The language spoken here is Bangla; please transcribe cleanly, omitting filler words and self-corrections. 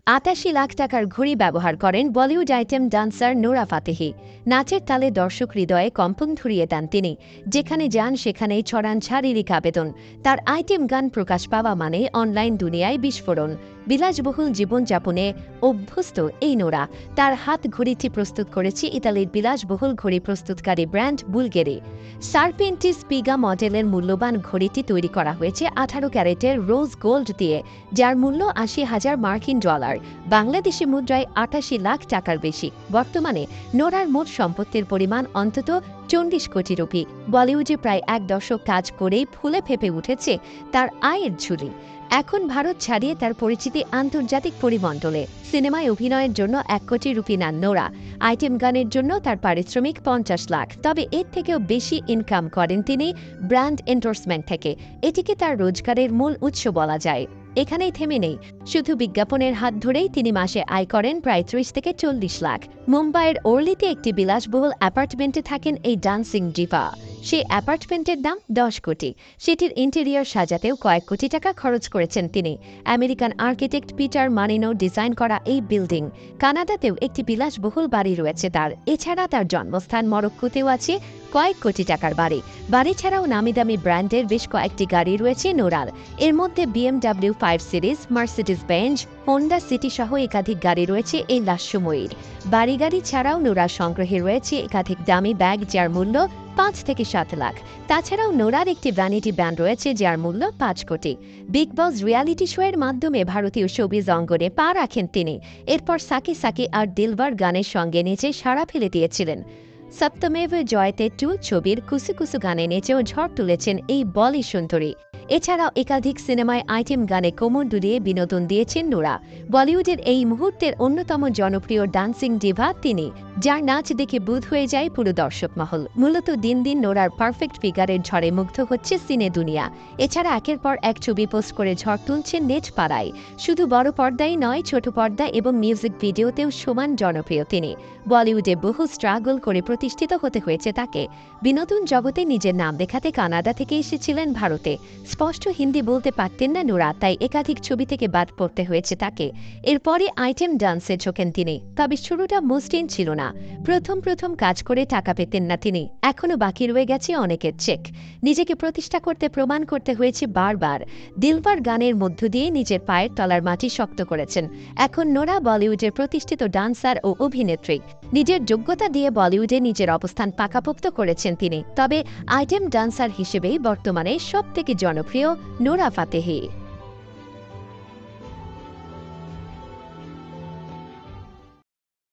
৮৮ লাখ টাকার ঘড়ি ব্যবহার করেন Bollywood item dancer Nora Fatehi. নাচের তালে দর্শক হৃদয়ে কম্পন ধরিয়ে দেন তিনি। যেখানে যান সেখানেই ছড়ান শারীরিক আবেদন। তার আইটেম গান প্রকাশ পাওয়া মানে অনলাইন দুনিয়ায় বিস্ফোরণ। বিলাসবহুল জীবনযাপনে অভ্যস্ত এই নোরা তার হাত ঘড়িটি প্রস্তুত করেছে ইতালির বিলাসবহুল ঘড়ি প্রস্তুতকারী ব্র্যান্ড বুলগেরি। সারপেন্টি স্পিগা মডেলের মূল্যবান ঘড়িটি তৈরি করা হয়েছে ১৮ ক্যারেটের রোজ গোল্ড দিয়ে, যার মূল্য $৮০,০০০ বাংলাদেশি মুদ্রায় ৮৮ লাখ টাকার বেশি। বর্তমানে নোরার মোট সম্পত্তির পরিমাণ অন্তত ৪০ কোটি রুপি। বলিউডে প্রায় এক দশক কাজ করেই ফুলে ফেপে উঠেছে তার আয়ের ঝুলি। এখন ভারত ছাড়িয়ে তার পরিচিতি আন্তর্জাতিক পরিমণ্ডলে। সিনেমায় অভিনয়ের জন্য ১ কোটি রুপি নেন নোরা। আইটেম গানের জন্য তার পারিশ্রমিক ৫০ লাখ। তবে এর থেকেও বেশি ইনকাম করেন তিনি ব্র্যান্ড এন্ডোর্সমেন্ট থেকে। এটিকে তার রোজগারের মূল উৎস বলা যায়। এখানেই থেমে নেই, শুধু বিজ্ঞাপনের হাত ধরেই তিনি মাসে আয় করেন প্রায় ৩০ থেকে ৪০ লাখ। মুম্বাইয়ের ওর্লিতে একটি বিলাসবহুল অ্যাপার্টমেন্টে থাকেন এই ডান্সিং ডিভা। সেই অ্যাপার্টমেন্টের দাম ১০ কোটি। সেটির ইন্টেরিয়র সাজাতেও কয়েক কোটি টাকা খরচ করেছেন তিনি। আমেরিকান আর্কিটেক্ট পিটার মানিনো ডিজাইন করা এই বিল্ডিং। কানাডাতেও একটি বিলাসবহুল বাড়ি রয়েছে তার। এছাড়া তার জন্মস্থান মরক্কোতেও আছে কয়েক কোটি টাকার বাড়ি। বাড়ি ছাড়াও নামিদামি ব্র্যান্ডের বেশ কয়েকটি গাড়ি রয়েছে নোরার। এর মধ্যে BMW 5 series, Mercedes Benz, Honda city সহ একাধিক গাড়ি রয়েছে এই লাস্যময়ীর। বাড়ি গাড়ি ছাড়াও নোরার সংগ্রহে রয়েছে একাধিক দামি ব্যাগ, যার মূল্য ৫ থেকে ৭ লাখ। তাছাড়াও নোরার একটি ভ্যানিটি ব্যান্ড রয়েছে যার মূল্য ৫ কোটি। বিগ বস রিয়ালিটি শো এর মাধ্যমে ভারতীয় শোবিজ অঙ্গনে পা রাখেন তিনি। এরপর সাকি সাকি আর দিলবার গানের সঙ্গে নেচে সাড়া ফেলে দিয়েছিলেন। সপ্তমেভ জয়তে 2 ছবির কুসু কুসু গানে নেচেও ঝড় তুলেছেন এই বলি সুন্দরী। এছাড়াও একাধিক সিনেমায় আইটেম গানে কোমর দুলিয়ে বিনোদন দিয়েছেন নোরা। বলিউডের এই মুহূর্তের অন্যতম জনপ্রিয় ডান্সিং ডিভা তিনি, যার নাচ দেখে বুঁদ হয়ে যায় পুরো দর্শক মহল। মূলত দিন দিন নোরার পারফেক্ট ফিগারের ঝড়ে মুগ্ধ হচ্ছে সিনে দুনিয়া। এছাড়া একের পর এক ছবি পোস্ট করে ঝড় তুলছেন নেট পাড়ায়। শুধু বড় পর্দায় নয়, ছোট পর্দা এবং মিউজিক ভিডিওতেও সমান জনপ্রিয় তিনি। বলিউডে বহু স্ট্রাগল করে প্রতিষ্ঠিত হতে হয়েছে তাকে। বিনোদন জগতে নিজের নাম দেখাতে কানাডা থেকে এসেছিলেন ভারতে। স্পষ্ট হিন্দি বলতে পারতেন না নোরা, তাই একাধিক ছবি থেকে বাদ পড়তে হয়েছে তাকে। এরপরে আইটেম ডান্সে ঝোঁকেন তিনি। তবে শুরুটা মসৃণ ছিল না। প্রথম কাজ করে টাকা পেতেন না তিনি। এখনও বাকি রয়ে গেছে অনেকের চেক। নিজেকে প্রতিষ্ঠা করতে প্রমাণ করতে হয়েছে বারবার। দিলবার গানের মধ্য দিয়ে নিজের পায়ের তলার মাটি শক্ত করেছেন। এখন নোরা বলিউডের প্রতিষ্ঠিত ডান্সার ও অভিনেত্রী। নিজের যোগ্যতা দিয়ে বলিউডে নিজের অবস্থান পাকাপোক্ত করেছেন তিনি। তবে আইটেম ডান্সার হিসেবেই বর্তমানে সবথেকে জনপ্রিয় নোরা ফাতেহি।